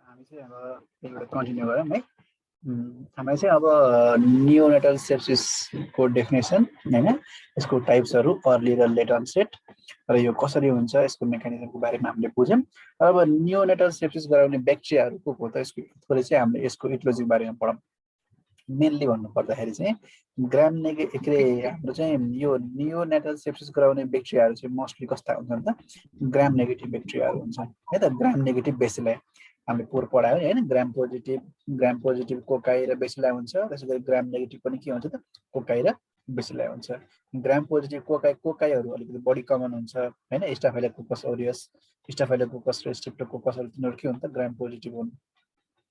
हामी चाहिँ अब एकबाट कन्टिन्यू गरौँ है। हामी चाहिँ अब नियोनेटल सेप्सिसको डेफिनेसन हैन, यसको टाइप्सहरू अर्ली र लेट अनसेट र यो कसरी हुन्छ यसको मेकानिजमको बारेमा हामीले बुझ्यौँ। अब नियोनेटल सेप्सिस गराउने ब्याक्टेरियाहरू को हो त, यसको थोरै चाहिँ हामीले यसको इटियोलोजी बारेमा पढौँ। मेनली भन्नु पर्दाखेरि चाहिँ ग्राम नेगेटिभ हाम्रो चाहिँ यो नियोनेटल सेप्सिस गराउने ब्याक्टेरियाहरू चाहिँ मोस्टली कस्ता हुन्छन् त, ग्राम नेगेटिभ ब्याक्टेरियाहरू हुन्छन् है त। ग्राम नेगेटिभ बेसिलाई हामीले पोर पढायो हैन, ग्राम पोजिटिभ कोकाई र बेसिलाई हुन्छ। त्यसैगरी ग्राम नेगेटिभ पनि के हुन्छ त, कोकाई र बेसिलाई हुन्छ। ग्राम पोजिटिभ कोकाईहरू अलिकति बढी कमन हुन्छ हैन, स्टाफाइलोकोकस ऑरियस, स्टाफाइलोकोकस र स्ट्रेप्टोकोकसहरू तिनीहरू के हुन्छ त, ग्राम पोजिटिभ हुन्।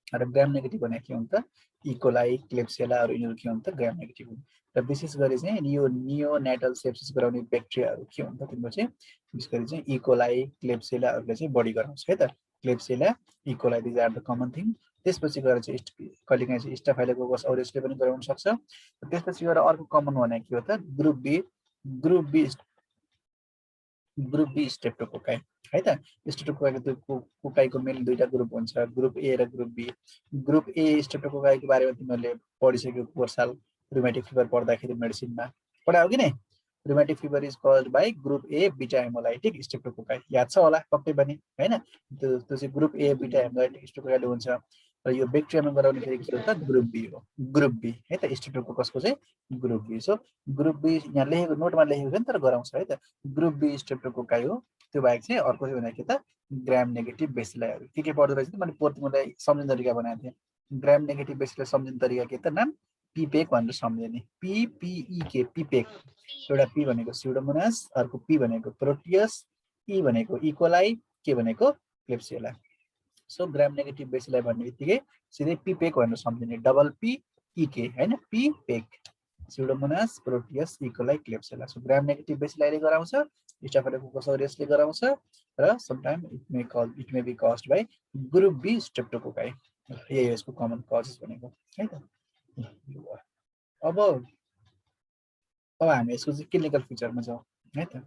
र ग्राम नेगेटिभ भने के हुन्छ त, इकोलाई, क्लेप्सियलाहरू यिनीहरू के हुन्छ त, ग्राम नेगेटिभ हुन्। र विशेष गरी चाहिँ यो नियोनेटल सेप्सिस गराउने ब्याक्टेरियाहरू के हुन्छ तिम्रो चाहिँ विशेष गरी चाहिँ इकोलाई, क्लेप्सियलाहरूले चाहिँ बढी गराउँछ है त। Klebsiella, E coli, these are the common thing. त्यसपछि गएर चाहिँ कहिलेकाहीँ चाहिँ स्टाफाइलोकोकस ऑरियसले पनि गराउन सक्छ। त्यसपछि गएर अर्को कमन भने के हो त, ग्रुप बी स्ट्रेप्टोकोकाई है त। स्ट्रेप्टोकोकाईको मेन दुईटा ग्रुप हुन्छ, ग्रुप ए र ग्रुप बी। ग्रुप ए स्ट्रेप्टोकोकाईको बारेमा तिमीहरूले पढिसक्यो पोहोर साल रुमेटिक फिभर पढ्दाखेरि मेडिसिनमा पढायो कि नै। Rheumatic fever is caused by group A बिटा हेमोलाइटिक स्ट्रेप्टोकोकाई, याद छ होला पक्कै पनि हैन। त्यो चाहिँ ग्रुप ए बिटा हेमोलाइटिक स्ट्रेप्टोकोकाईले हुन्छ। र यो ब्याक्टेरियामा गराउने फेरि के हो त, ग्रुप बी हो, ग्रुप बी है त। स्ट्रेप्टोकोकसको चाहिँ group B. So group B यहाँ लेखेको नोटमा लेखेको छ नि, तर गराउँछ है त। ग्रुप बी स्ट्रेप्टोकोकाई हो। त्यो बाहेक चाहिँ अर्को चाहिँ भने के त, ग्राम नेगेटिभ बेसिलाईहरू के पढ्दो रहेछ त, मैले तिमीलाई सम्झिने तरिका बनाएको थिएँ। ग्राम नेगेटिभ बेसिलाई सम्झिने तरिका के त, नाम पिपेक भनेर सम्झिने, पिपिईके पिपेक। एउटा पी भनेको स्युडोमोनास, अर्को पी भनेको प्रोटियस, ई भनेको इकोलाई, के भनेको क्लेप्सियला। सो ग्राम नेगेटिभ बेसिलाई भन्ने बित्तिकै सिधै पिपेक भनेर सम्झिने, डबल पी इके हैन, पिपेक, Pseudomonas, Proteus, E coli, Klebsiella. So gram negative बेसिलाईले गराउँछ, स्टाफाइलोकोकस ऑरियसले गराउँछ, र sometime it may be caused by group B streptococci. यही हो यसको कमन कजेस भनेको है त। अब हामी यसको चाहिँ क्लिनिकल फिचरमा जाउँ है त।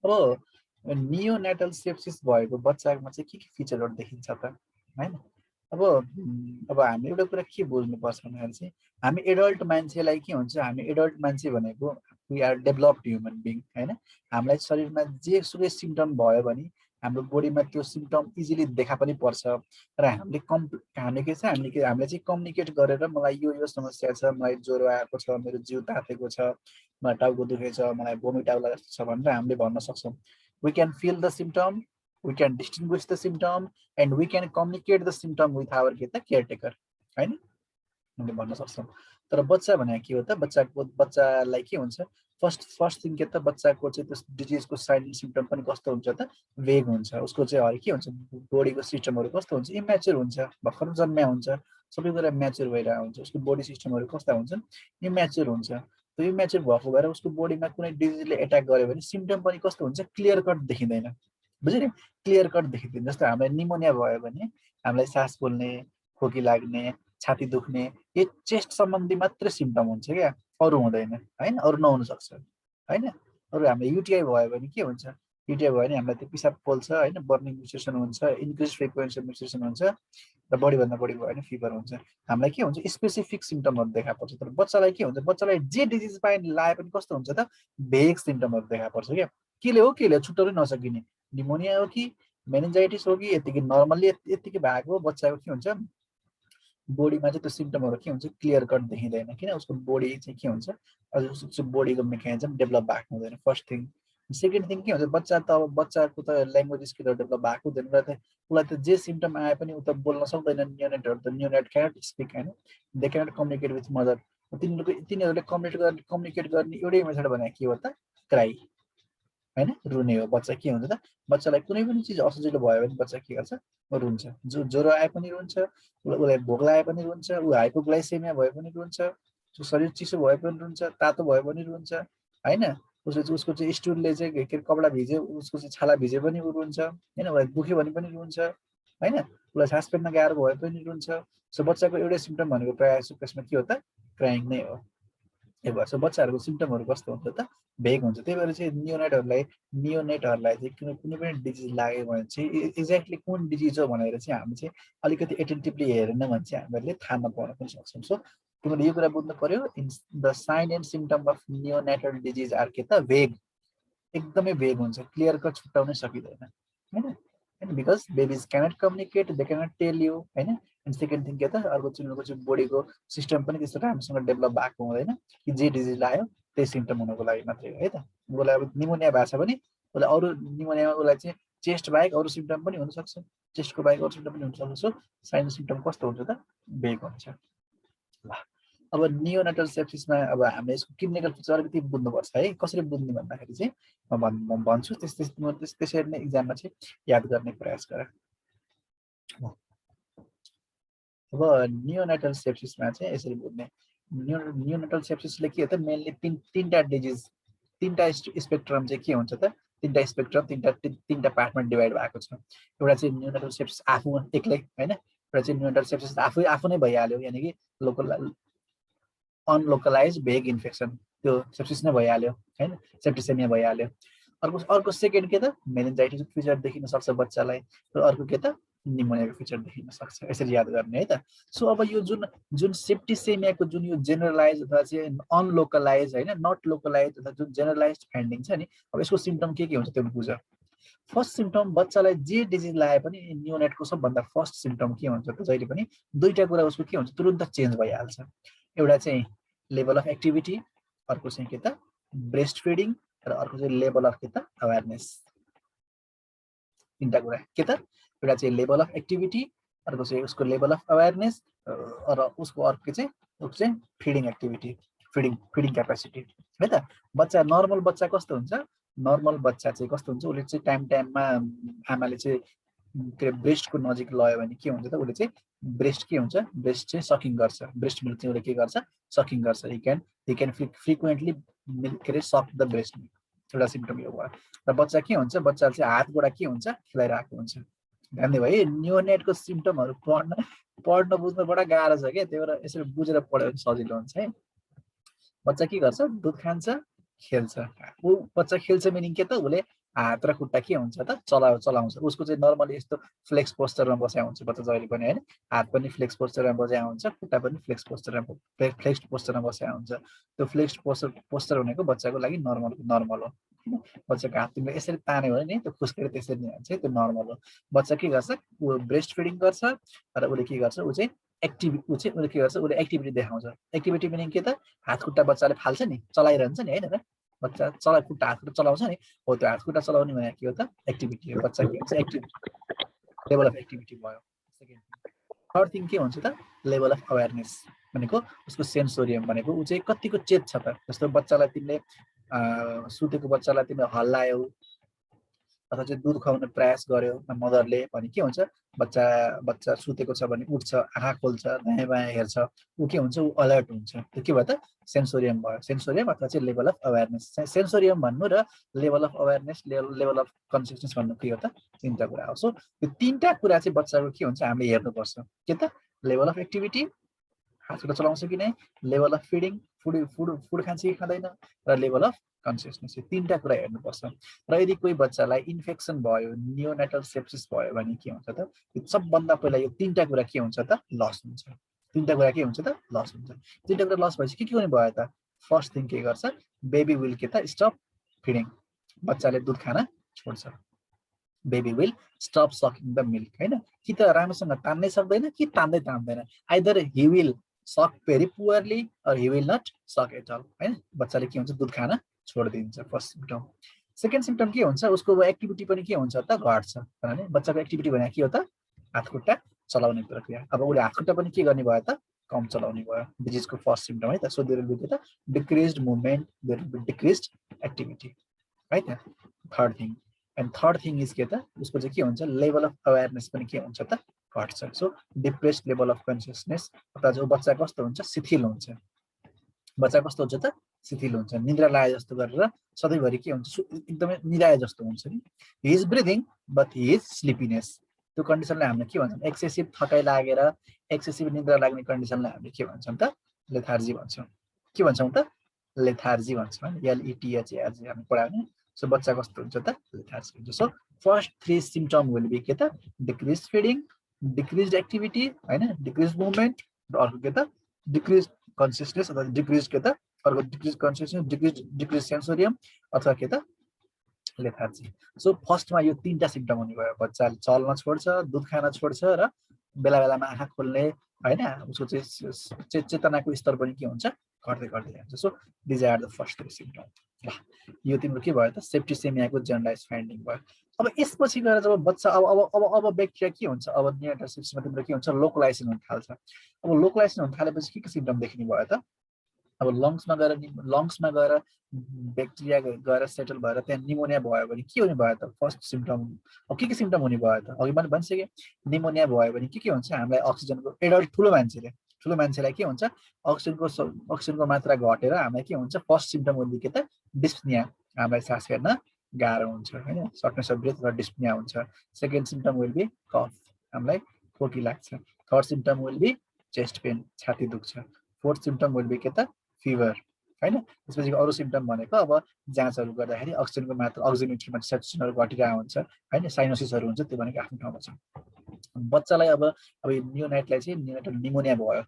अब नियोनेटल सेप्सिस भएको बच्चामा चाहिँ के फिचरहरू देखिन्छ त हैन। अब हामी एउटा कुरा के बुझ्नुपर्छ भन्दाखेरि चाहिँ हामी एडल्ट मान्छेलाई के हुन्छ, हामी एडल्ट मान्छे भनेको we are developed human being हैन। हामीलाई शरीरमा जेसुकै सिम्पटम भयो भने हाम्रो बोडीमा त्यो सिम्पटम इजिली देखा पनि पर्छ। र हामीले के छ, हामीले चाहिँ कम्युनिकेट गरेर मलाई यो समस्या छ, मलाई ज्वरो आएको छ, मेरो जिउ तातेको छ, मलाई टाउको दुखेको छ, मलाई भोमिट आउला जस्तो छ भनेर हामीले भन्न सक्छौँ। We can feel the symptom, we can distinguish the symptom and we can communicate the symptom with our caretaker हैन, हामीले भन्न सक्छौँ। तर बच्चा भने के हो त, बच्चालाई के हुन्छ, फर्स्ट थिङ के त, बच्चाको चाहिँ त्यस डिजिजको साइन सिम्पटम पनि कस्तो हुन्छ त, वेग हुन्छ। उसको चाहिँ के हुन्छ, बोडीको सिस्टमहरू कस्तो हुन्छ, इम्याच्योर हुन्छ, भर्खर जन्मिया हुन्छ, सबै कुरा म्याच्योर भइरहेको हुन्छ। उसको बोडी सिस्टमहरू कस्ता हुन्छन्, इम्याच्योर हुन्छ। त्यो इम्याच्योर भएको भएर उसको बोडीमा कुनै डिजिजले एट्याक गर्यो भने सिम्पटम पनि कस्तो हुन्छ, क्लियर कट देखिँदैन, बुझ्यो नि, क्लियर कट देखिँदैन। जस्तो हामीलाई निमोनिया भयो भने हामीलाई सास फुल्ने, खोकी लाग्ने, छाती दुख्ने, यो चेस्ट सम्बन्धी मात्रै सिम्पटम हुन्छ क्या, अरू हुँदैन हैन, अरू नहुन सक्छ हैन। अरू हामीले युटिआई भयो भने के हुन्छ, युटिआई भयो भने हामीलाई त्यो पिसाब पोल्छ हैन, बर्निङ म्युटेसन हुन्छ, इन्क्रिज फ्रिक्वेन्सी म्युटेसन हुन्छ, र बढीभन्दा बढी भयो भने फिभर हुन्छ। हामीलाई के हुन्छ, स्पेसिफिक सिम्पटमहरू देखा पर्छ। तर बच्चालाई के हुन्छ, बच्चालाई जे डिजिज लाए पनि कस्तो हुन्छ त, भेग सिम्पटमहरू देखा पर्छ क्या। केले हो छुट्टाउनै नसकिने, निमोनिया हो कि मेनिन्जाइटिस हो कि यतिकै नर्मल्ली यतिकै भएको बच्चाको के हुन्छ, बोडीमा चाहिँ त्यो सिम्पटमहरू के हुन्छ, क्लियर कट देखिँदैन। किन, उसको बोडी चाहिँ के हुन्छ, उसको बोडीको मेकानिजम डेभलप भएको हुँदैन, फर्स्ट थिङ। सेकेन्ड थिङ के हुन्छ, बच्चा त अब बच्चाको त ल्याङ्ग्वेज स्किलहरू डेभलप भएको हुँदैन, र उसलाई त जे सिम्पटम आए पनि ऊ त बोल्न सक्दैन। न्युनेट क्यानट स्पिक हैन, they cannot communicate with mother. तिनीहरूले कम्युनिकेट गर्ने एउटै मेथड भने के हो त, क्राई हैन, रुने हो। बच्चा के हुन्छ त, बच्चालाई कुनै पनि चिज असजिलो भयो भने बच्चा के गर्छ, रुन्छ। ज्वरो आए पनि रुन्छ, उसलाई भोक लागे पनि रुन्छ, ऊ हाइपोग्लाइसेमिया भयो पनि रुन्छ, शरीर चिसो भए पनि रुन्छ, तातो भयो पनि रुन्छ हैन। उसको चाहिँ स्टुलले चाहिँ के कपडा भिज्यो, उसको चाहिँ छाला भिजे पनि ऊ रुन्छ हैन, उसलाई दुख्यो भने पनि रुन्छ हैन, उसलाई सास फेर्न गाह्रो भए पनि रुन्छ। सो बच्चाको एउटै सिम्पटम भनेको प्रायः जसो केसमा के हो त, क्राइङ नै हो ए भन्छ बच्चाहरूको सिम्टमहरू कस्तो हुन्छ त भेग हुन्छ त्यही भएर चाहिँ नियोनेटहरूलाई चाहिँ कुनै पनि डिजिज लाग्यो भने चाहिँ एक्ज्याक्टली कुन डिजिज हो भनेर चाहिँ हामी चाहिँ अलिकति एटेन्टिभली हेरेन भने चाहिँ हामीहरूले थाहा नपाउन पनि सक्छौँ सो तिमीले यो कुरा बुझ्नु पर्यो the sign and symptom of neonatal disease are के त भेग एकदमै भेग हुन्छ क्लियर कट छुट्याउनै सकिँदैन होइन because babies cannot communicate they cannot tell you होइन एन्ड सेकेन्ड थिङ के त अर्को चाहिँ चाहिँ बोडीको सिस्टम पनि त्यस्तो राम्रोसँग डेभलप भएको हुँदैन कि जे डिजिज लाग्यो त्यही सिम्टम हुनको लागि मात्रै हो है त उसलाई अब निमोनिया भएको छ भने उसलाई अरू निमोनियामा उसलाई चाहिँ चेस्ट बाहेक अरू सिम्टम पनि हुनसक्छ चेस्टको बाहेक अरू सिम्टम पनि हुनसक्छ सो साइन सिम्टम कस्तो हुन्छ त भेग हुन्छ ल अब नियोनेटल सेप्सिसमा अब हामीले यसको क्लिनिकल फिचर अलिकति बुझ्नुपर्छ है कसरी बुझ्ने भन्दाखेरि चाहिँ म भन्छु त्यसरी नै इक्जाममा चाहिँ याद गर्ने प्रयास गर अब नियोनेटल सेप्सिसमा चाहिँ यसरी बुझ्ने नियोनेटल सेप्सिसले के हो त मेनली तीनटा डिजिज तीनटा स्पेक्ट्रम चाहिँ के हुन्छ त तीनटा स्पेक्ट्रम तीनटा पार्टमा डिभाइड भएको छ एउटा चाहिँ नियोनेटल सेप्सिस आफू एक्लै होइन एउटा चाहिँ नियोनेटल सेप्सिस आफू नै भइहाल्यो यानि कि लोकल अनलोकलाइज भेग इन्फेक्सन त्यो सेप्सिस नै भइहाल्यो होइन सेप्टिसेमिया भइहाल्यो अर्को सेकेन्ड के त मेनिन्जाइटिसको फिचर देखिन सक्छ बच्चालाई र अर्को के त निमोनियाको फिचर देखिन सक्छ यसरी याद गर्ने है त सो अब यो जुन सेप्टिसेमियाको जुन यो जेनरलाइज अथवा चाहिँ अनलोकलाइज होइन नट लोकलाइज अथवा जुन जेनरलाइज फाइन्डिङ छ नि अब यसको सिम्टम के हुन्छ त्यो बुझ फर्स्ट सिम्टम बच्चालाई जे डिजिज लाए पनि नियोनेटको सबभन्दा फर्स्ट सिम्टम के हुन्छ त जहिले पनि दुईटा कुरा उसको के हुन्छ तुरुन्त चेन्ज भइहाल्छ एउटा चाहिँ लेभल अफ एक्टिभिटी अर्को चाहिँ के त ब्रेस्ट फिडिङ र अर्को चाहिँ लेभल अफ के त अवेरनेस तीनटा कुरा के त एउटा चाहिँ लेभल अफ एक्टिभिटी अर्को चाहिँ उसको लेभल अफ अवेरनेस र उसको अर्को चाहिँ फिडिङ एक्टिभिटी फिडिङ क्यापेसिटी है त बच्चा नर्मल बच्चा कस्तो हुन्छ नर्मल बच्चा चाहिँ कस्तो हुन्छ उसले चाहिँ टाइममा आमाले चाहिँ के ब्रेस्टको नजिक लयो भने के हुन्छ त उसले चाहिँ ब्रेस्ट के हुन्छ ब्रेस्ट चाहिँ सकिङ गर्छ ब्रेस्ट मिल्क चाहिँ उसले के गर्छ सकिङ गर्छ ही क्यान फ्रिक्वेन्टली के अरे सक द ब्रेस्ट मिल्क एउटा सिम्टम यो भयो र बच्चा के हुन्छ बच्चा चाहिँ हात गोडा के हुन्छ खेलाइरहेको हुन्छ ध्यान दियो है नियोनेटको सिम्टमहरू पढ्न बुझ्न बडा गाह्रो छ क्या त्यही भएर यसरी बुझेर पढ्यो भने सजिलो हुन्छ है बच्चा के गर्छ दुध खान्छ खेल्छ ऊ बच्चा खेल्छ मिनिङ के त उसले हात र खुट्टा के हुन्छ त चलाउँछ उसको चाहिँ नर्मली यस्तो फ्लेक्स पोस्चरमा बसेको हुन्छ बच्चा जहिले पनि होइन हात पनि फ्लेक्स पोस्चरमा बसेको हुन्छ खुट्टा पनि फ्लेक्स पोस्चरमा बसेको हुन्छ त्यो फ्लेक्स पोस्चर भनेको बच्चाको लागि नर्मल हो बच्चाको हात तिमीले यसरी तान्यो भने नि त्यो खुस्केर त्यसरी नै हुन्छ त्यो नर्मल हो बच्चा के गर्छ ऊ ब्रेस्ट फिडिङ गर्छ र उसले के गर्छ ऊ चाहिँ उसले के गर्छ उसले एक्टिभिटी देखाउँछ एक्टिभिटी मिनिङ के त हात खुट्टा बच्चाले फाल्छ नि चलाइरहन्छ नि होइन र बच्चा हात खुट्टा चलाउँछ नि हो त्यो हात खुट्टा चलाउने भने के हो त एक्टिभिटी हो बच्चा के हुन्छ एक्टिभिटी लेभल अफ एक्टिभिटी भयो सेकेन्ड थर्ड थिङ के हुन्छ त लेभल अफ अवेरनेस भनेको उसको सेन्सोरियम भनेको ऊ चाहिँ कतिको चेत छ त जस्तो बच्चालाई तिमीले सुतेको बच्चालाई तिमीले हल्लायौ अथवा चाहिँ दुध खुवाउने प्रयास गर्यो मदरले भने के हुन्छ बच्चा सुतेको छ भने उठ्छ आँखा खोल्छ दायाँ बायाँ हेर्छ ऊ के हुन्छ ऊ अलर्ट हुन्छ त्यो के भयो त सेन्सोरियम भयो सेन्सोरियम अथवा चाहिँ लेभल अफ अवेरनेस सेन्सोरियम भन्नु र level of awareness level of consciousness भन्नु के हो त तिनवटा कुरा हो सो यो तिनवटा कुरा चाहिँ बच्चाको के हुन्छ हामीले हेर्नुपर्छ के त लेभल अफ एक्टिभिटी हात खुट्टा चलाउँछ कि नै लेभल अफ फिडिङ फुड खान्छ कि खाँदैन र लेभल अफ कन्सियसनेस यो तिनवटा कुरा हेर्नुपर्छ र यदि कोही बच्चालाई इन्फेक्सन भयो नियोनेटल सेप्सिस भयो भने के हुन्छ त सबभन्दा पहिला यो तिनवटा कुरा के हुन्छ त लस हुन्छ तिनवटा कुरा के हुन्छ त लस हुन्छ तिनवटा कुरा लस भएपछि के हुने भयो त फर्स्ट थिङ के गर्छ बेबी विल के त स्टप फिडिङ बच्चाले दुध खान छोड्छ baby will stop sucking the milk होइन कि त राम्रोसँग तान्नै सक्दैन कि तान्दैन either he will suck very poorly or he will not suck at all होइन बच्चाले के हुन्छ दुध खान छोडिदिन्छ फर्स्ट सिम्टम सेकेन्ड सिम्टम के हुन्छ उसको एक्टिभिटी पनि के हुन्छ त घट्छ किनभने बच्चाको एक्टिभिटी भने के हो त हात खुट्टा चलाउने प्रक्रिया अब उसले हात खुट्टा पनि के गर्ने भयो त कम चलाउने भयो डिजिजको फर्स्ट सिम्टम है त सो देयर विल बी त decreased movement there will be decreased activity है त third thing and third thing is के त उसको चाहिँ के हुन्छ लेभल अफ अवेरनेस पनि के हुन्छ त घट्छ so depressed level of consciousness अथवा जो बच्चा कस्तो हुन्छ शिथिल हुन्छ बच्चा कस्तो हुन्छ त शिथिल हुन्छ निद्रा लाए जस्तो गरेर सधैँभरि के हुन्छ एकदमै निराए जस्तो हुन्छ नि he is breathing but he is sleepiness त्यो कन्डिसनलाई हामीले के भन्छौँ एक्सेसिभ थकाइ लागेर एक्सेसिभ निद्रा लाग्ने कन्डिसनलाई हामीले के भन्छौँ त लेथार्जी भन्छौँ के भन्छौँ त लेथार्जी भन्छौँ हैन LETHARG हामी पढायो नि सो बच्चा कस्तो हुन्छ त लेथार्जी हुन्छ so first 3 symptom will be के त डिक्रिज फिडिङ डिक्रिज एक्टिभिटी हैन डिक्रिज मुभमेन्ट र अर्को के त डिक्रिज कन्सियसनेस अथवा डिक्रिज के त अर्को डिक्रिज कन्सियसनेस डिक्रिज सेन्सोरियम अथवा के त लेथार्जी सो फर्स्टमा यो तीनटा सिम्पटम हुने भयो बच्चाले चल्न छोड्छ दुध खान छोड्छ र बेला बेलामा आँखा खोल्ने हैन उसको चाहिँ चेतनाको स्तर पनि के हुन्छ घट्दै घट्दै जान्छ so these are the first 3 symptom ल यो तिम्रो के भयो त सेप्टिसेमियाको जनरलाइज फाइन्डिङ भयो अब यसपछि गएर जब बच्चा अब ब्याक्टेरिया के हुन्छ अब नियोनेटल तिम्रो के हुन्छ लोकलाइजेसन हुन थाल्छ अब लोकलाइजेसन हुन थालेपछि के सिम्पटम देखिने भयो त अब लङ्समा गएर ब्याक्टेरिया गएर सेटल भएर त्यहाँ निमोनिया भयो भने के हुने भयो त फर्स्ट सिम्पटम अब के सिम्पटम हुने भयो त अघि मैले भनिसकेँ निमोनिया भयो भने के हुन्छ हामीलाई अक्सिजनको एडल्ट ठुलो मान्छेलाई के हुन्छ अक्सिजनको मात्रा घटेर हामीलाई के हुन्छ फर्स्ट सिम्पटम हुने के त डिस्पनिया हामीलाई सास फेर्न गाह्रो हुन्छ हैन सर्टनेस अफ ब्रेथ र डिस्पनिया हुन्छ second symptom will be cough हामीलाई खोकी लाग्छ third symptom will be chest pain छाती दुख्छ फोर्थ सिम्पटम विल बी के त फिभर हैन त्यसपछि अरु सिम्पटम भनेको अब जाँचहरु गर्दाखेरि अक्सिजनको मात्रा अक्सिजन सेचुरेसनहरु घटिरहेको हुन्छ हैन साइनोसिसहरु हुन्छ त्यो भनेको आफ्नो ठाउँमा छ बच्चालाई अब नियोनेटलाई चाहिँ नियोनेटल निमोनिया भयो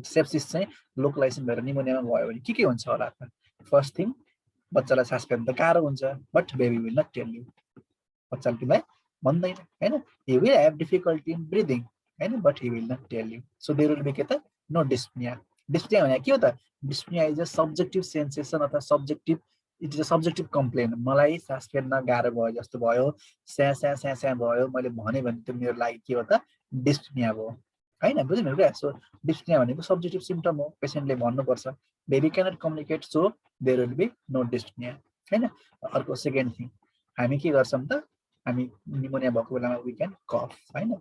सेप्सिस चाहिँ लोकलाइजेसन भएर निमोनियामा भयो भने के हुन्छ होला त फर्स्ट थिङ बच्चालाई सास फेर्न त गाह्रो हुन्छ but baby will not tell you बच्चाले तिमीलाई भन्दैन हैन he will have difficulty in breathing हैन but he will not tell you so there will be के त no dyspnea dyspnea भने के हो त dyspnea is a subjective sensation अथवा subjective it is a subjective complaint मलाई सास फेर्न गाह्रो भयो जस्तो भयो स्या भयो मैले भने त्यो मेरो लागि के हो त dyspnea भयो हैन बुझ्नु भयो सो dyspnea भनेको सब्जेक्टिभ सिम्पटम हो पेशेन्टले भन्नुपर्छ baby cannot communicate so there will be no dyspnea हैन अर्को सेकेन्ड थिङ हामी के गर्छौं त हामी निमोनिया भएको बेलामा वी क्यान कफ हैन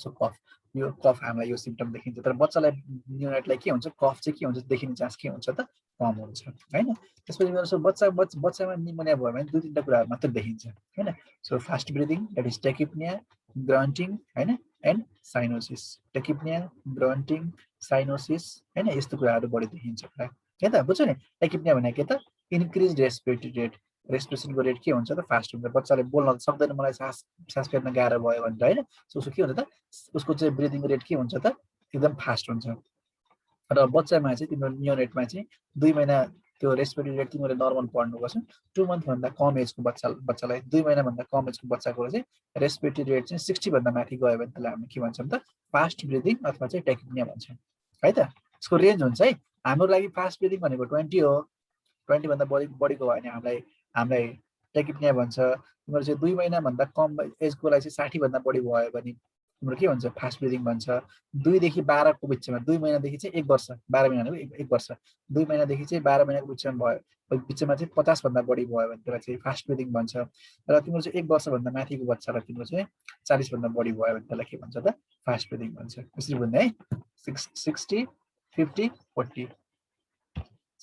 सो कफ यो कफ हामीलाई यो सिम्पटम देखिन्छ तर बच्चालाई नियोनेटलाई के हुन्छ कफ चाहिँ के हुन्छ देखिने चान्स के हुन्छ त कम हुन्छ हैन त्यसपछि गएर सो बच्चामा निमोनिया भयो भने दुई तीनटा कुराहरु मात्र देखिन्छ हैन so fast breathing that is tachypnea grunting हैन and cyanosis tachypnea grunting cyanosis हैन यस्तो कुराहरु बढी देखिन्छ प्राय के त बुझ्यौ नि टेकिपनिया भने के त इन्क्रिज रेस्पिरेटरी रेट रेस्पिरेसनको रेट के हुन्छ त फास्ट हुन्छ बच्चाले बोल्न सक्दैन मलाई सास फेर्न गाह्रो भयो भनेर हैन सो उसको के हुन्छ त उसको चाहिँ ब्रिदिङ रेट के हुन्छ त एकदम फास्ट हुन्छ र बच्चामा चाहिँ तिम्रो नियोनेटमा चाहिँ 2 महिना त्यो रेस्पिरेटरी रेट तिमीले नर्मल पढ्नुपर्छ 2 मन्थ भन्दा कम एजको बच्चालाई 2 महिना भन्दा कम एजको बच्चाको चाहिँ रेस्पिरेटरी रेट चाहिँ 60 भन्दा माथि गयो भने त्यसलाई हामी के भन्छौं त फास्ट ब्रिदिङ अथवा चाहिँ टेकिपनिया भन्छौं है त यसको रेन्ज हुन्छ है हाम्रो लागि फास्ट ब्रिदिङ भनेको 20 हो 20 भन्दा बढीको भयो भने हामीलाई टेकिपनिया भन्छ तिम्रो चाहिँ 2 महिना भन्दा कम एजको लागि चाहिँ 60 भन्दा बढी भयो भने तिम्रो के भन्छ फास्ट ब्रिदिङ भन्छ 2 देखि 12 को बिचमा 2 महिना देखि चाहिँ 1 वर्ष 12 महिना भनेको 1 वर्ष 2 महिना देखि चाहिँ 12 महिनाको बिचमा भयो बिचमा चाहिँ 50 भन्दा बढी भयो भने त्यसलाई चाहिँ फास्ट ब्रिदिङ भन्छ र तिम्रो चाहिँ 1 वर्ष भन्दा माथिको बच्चालाई तिम्रो चाहिँ 40 भन्दा बढी भयो भने त्यसलाई के भन्छ त फास्ट ब्रिदिङ भन्छ यसरी बुझ्ने है 60 50 40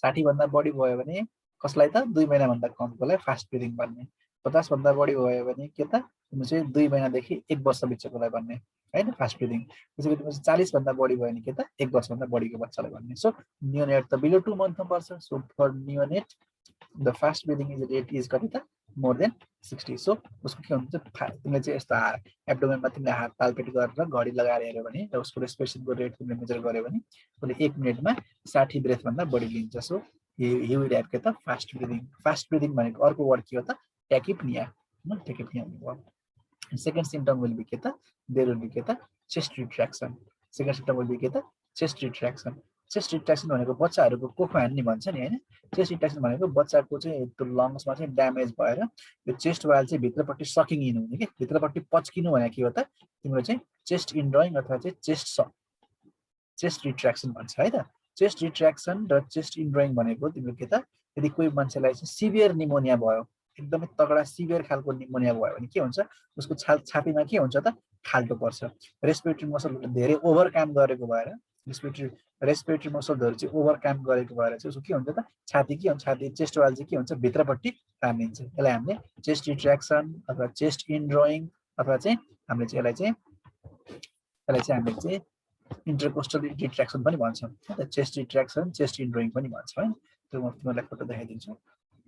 60 भन्दा बढी भयो भने कसलाई त 2 महिना भन्दा कमकोलाई फास्ट ब्रिदिङ भन्ने 50 भन्दा बढी भयो भने के त तिम्रो चाहिँ 2 महिना देखि 1 वर्ष बिचकोलाई भन्ने हैन फास्ट ब्रिदिङ त्यसैले तिम्रो 40 भन्दा बढी भयो भने के त 1 वर्ष भन्दा बढीको बच्चालाई भन्ने सो नियोनेट त बिलो 2 मन्थमा पर्छ so for neonate the fast breathing is rate is कति त मोर देन 60 सो उसको के हुन्छ तिमीले चाहिँ यस्तो एब्डोमेनमा तिमीले हात तालपेट गरेर घडी लगाएर हेर्यो भने र उसको रेस्पिरेसनको रेट तिमीले मेजर गर्यो भने उसले 1 मिनेटमा 60 ब्रेथ भन्दा बढी लिन्छ so he would have get the fast breathing भनेको अर्को वर्ड के हो त टेकिपनिया न टेकिपनिया भनेको सेकेन्ड सिम्पटम विल बी के त देयर विल बी के त chest retraction second symptom will be के त चेस्ट रिट्र्याक्सन भनेको बच्चाहरुको कोखमा हान्ने भन्छ नि हैन चेस्ट रिट्र्याक्सन भनेको बच्चाको चाहिँ त्यो लङ्समा चाहिँ ड्यामेज भएर यो चेस्ट वाल चाहिँ भित्रपट्टि सकिङ इन हुने के भित्रपट्टि पच्किनु भनेको के हो त तिम्रो चाहिँ चेस्ट इनड्रइङ अथवा चाहिँ चेस्ट रिट्र्याक्सन भन्छ है त चेस्ट रिट्र्याक्सन र चेस्ट इनड्रइङ भनेको तिम्रो के त यदि कोही मान्छेलाई चाहिँ सिभियर निमोनिया भयो एकदमै तगडा सिभियर खालको निमोनिया भयो भने के हुन्छ उसको छातीमा के हुन्छ त खाल्टो पर्छ रेस्पिरेटरी मसलले धेरै ओभर काम गरेको भएर रेस्पिरेटरी मसलहरु चाहिँ ओभर काम गरेको भएर चाहिँ उसको के हुन्छ त छाती के हुन्छ छाती चेस्ट वाल चाहिँ के हुन्छ भित्रपट्टि तानिन्छ यसलाई हामीले चेस्ट रिट्र्याक्सन अथवा चेस्ट इनड्रइङ अथवा चाहिँ हामीले चाहिँ यसलाई चाहिँ हामीले चाहिँ इन्टरकोस्टल रिट्र्याक्सन पनि भन्छौँ चेस्ट रिट्र्याक्सन चेस्ट इनड्रइङ पनि भन्छौँ हैन त्यो म तिमीलाई फोटो देखाइदिन्छु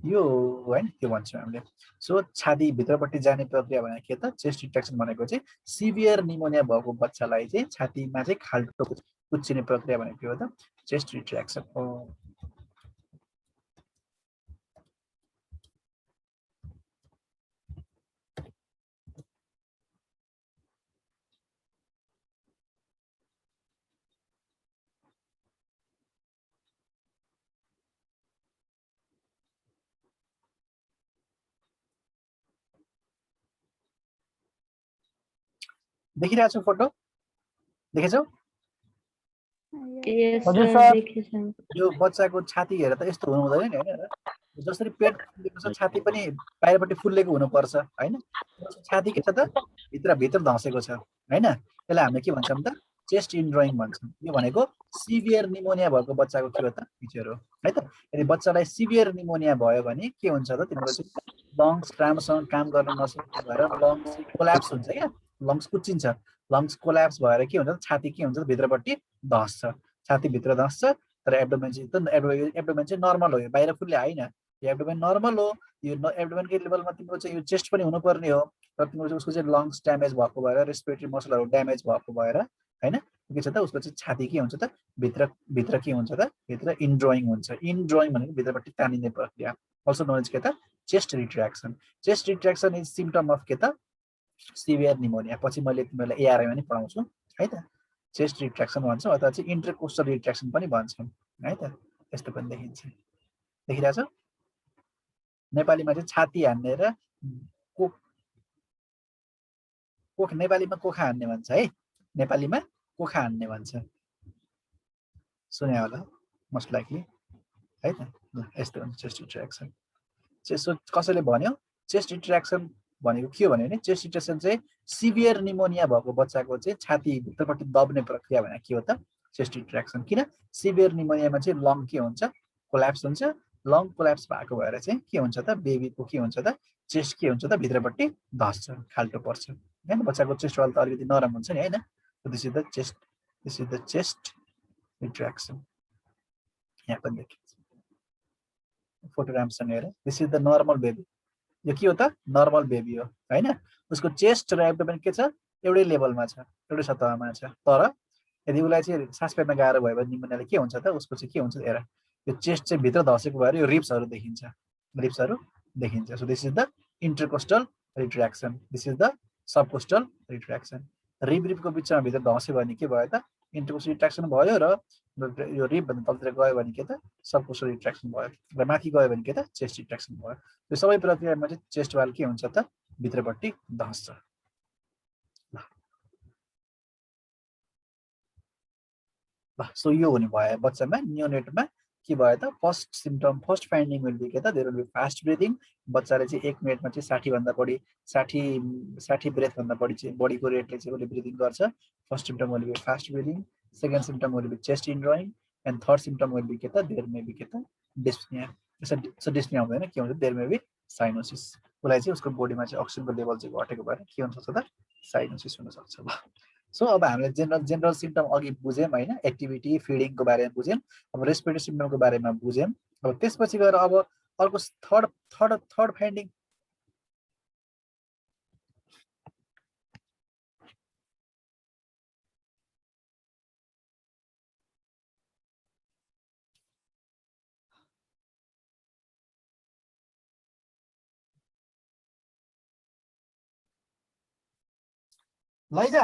यो हैन त्यो भन्छौँ हामीले सो छाती भित्रपट्टि जाने प्रक्रिया भनेको के त चेस्ट रिट्र्याक्सन भनेको चाहिँ सिभियर निमोनिया भएको बच्चालाई चाहिँ छातीमा चाहिँ खाल्टो कुच्चिने प्रक्रिया भनेको के हो त चेस्ट रिट्र्याक्सन हो देखिरहेको छु फोटो देखेछौ हजुर सर यो बच्चाको छाती हेरेर त यस्तो हुनु हुँदैन नि हैन जसरी पेट फुलेको छ छाती पनि बाहिरपट्टि फुलेको हुनुपर्छ हैन छाती के छ त भित्र भित्र धसेको छ हैन त्यसलाई हामीले के भन्छौँ त चेस्ट इन्ड्रोइङ भन्छौँ यो भनेको सिभियर निमोनिया भएको बच्चाको के हो त फिचर हो है त यदि बच्चालाई सिभियर निमोनिया भयो भने के हुन्छ त तिम्रो चाहिँ लङ्स राम्रोसँग काम गर्न नसक्ने भएर लङ्स कोल्याप्स हुन्छ क्या लङ्स कुच्चिन्छ लङ्स कोल्याप्स भएर के हुन्छ छाती के हुन्छ भित्रपट्टि धस्छ छातीभित्र धस्छ तर एब्डोमेन चाहिँ एब्डोमेन चाहिँ नर्मल हो यो बाहिर फुल्ले होइन यो एब्डोमेन नर्मल हो यो एब्डोमेनकै लेभलमा तिम्रो चाहिँ यो चेस्ट पनि हुनुपर्ने हो तर तिम्रो चाहिँ उसको चाहिँ लङ्स ड्यामेज भएको भएर रेस्पिरेटरी मसलहरू ड्यामेज भएको भएर होइन के छ त उसको चाहिँ छाती के हुन्छ त भित्र भित्र के हुन्छ त भित्र इन्ड्रोइङ हुन्छ इन्ड्रोइङ भनेको भित्रपट्टि तानिने प्रक्रिया अल्सो नोन एज के त चेस्ट रिट्र्याक्सन इज सिम्पटम अफ के त सिभियर निमोनिया पछि मैले तिमीलाई एआरआईमा नि पढाउँछु है त चेस्ट रिट्र्याक्सन भन्छौँ अथवा चाहिँ इन्टरकोस्टल रिट्र्याक्सन पनि भन्छौँ है त यस्तो पनि देखिन्छ देखिरहेछ नेपालीमा चाहिँ छाती हान्ने र कोख नेपालीमा कोखा हान्ने भन्छ है नेपालीमा कोखा हान्ने भन्छ सुने होला मोस्ट लाइकली है त यस्तो हुन्छ चेस्ट रिट्र्याक्सन कसैले भन्यो चेस्ट रिट्र्याक्सन भनेको के हो भने चेस्ट रिट्र्याक्सन चाहिँ सिभियर निमोनिया भएको बच्चाको चाहिँ छाती भित्रपट्टि दब्ने प्रक्रिया भनेको के हो त चेस्ट रिट्र्याक्सन किन सिभियर निमोनियामा चाहिँ लङ के हुन्छ कोल्याप्स हुन्छ लङ कोल्याप्स भएको भएर चाहिँ के हुन्छ त बेबीको के हुन्छ त चेस्ट के हुन्छ त भित्रपट्टि धस्छ खाल्टो पर्छ हैन बच्चाको चेस्ट वाल त अलिकति नरम हुन्छ नि हैन दिस इज द चेस्ट रिट्र्याक्सन यहाँ पनि देखिन्छ फोटो राम्रोसँग हेर this is the normal baby यो के हो त नर्मल बेबी हो हैन उसको चेस्ट र एब्डोमेन के छ एउटै लेभलमा छ एउटै सतहमा छ तर यदि उसलाई चाहिँ सास फेर्न गाह्रो भयो भने निमोनियाले के हुन्छ त उसको चाहिँ के हुन्छ हेर यो चेस्ट चाहिँ भित्र धसेको भएर यो रिब्सहरू देखिन्छ so this is the intercostal retraction this is the subcostal retraction रिबको बिचमा भित्र धस्यो भने के भयो त इन्टरकोस्टल रिट्र्याक्सन भयो र यो रिब भन्दा तलतिर गयो भने के त सबकोस्टल रिट्र्याक्सन भयो र माथि गयो भने के त चेस्ट रिट्र्याक्सन भयो यो सबै प्रक्रियामा चाहिँ चेस्ट वाल के हुन्छ त भित्रपट्टि धस्छ ल सो यो हुने भयो बच्चामा नियोनेटमा के भयो त first symptom first finding will be के त there will be fast breathing बच्चाले चाहिँ 1 मिनेटमा चाहिँ 60 भन्दा बढी 60 ब्रेथ भन्दा बढी चाहिँ बडीको रेटले चाहिँ उसले ब्रिदिङ गर्छ first symptom will be fast breathing second symptom will be chest indrawing and third symptom will be के त देयर मे बी के त डिस्पनिया सो डिस्पनिया हुँदैन के हुन्छ देयर मे बी साइनोसिस उसलाई चाहिँ उसको बडीमा चाहिँ अक्सिजनको लेभल चाहिँ घटेको भएर के हुन सक्छ त साइनोसिस हुन सक्छ ल सो अब हामीले जनरल सिम्पटम अघि बुझ्यौँ होइन एक्टिभिटी फिडिङको बारेमा बुझ्यौँ अब रेस्पिरेटरी सिम्पटमको बारेमा बुझ्यौँ अब त्यसपछि गएर अब अर्को थर्ड फाइन्डिङ लैजा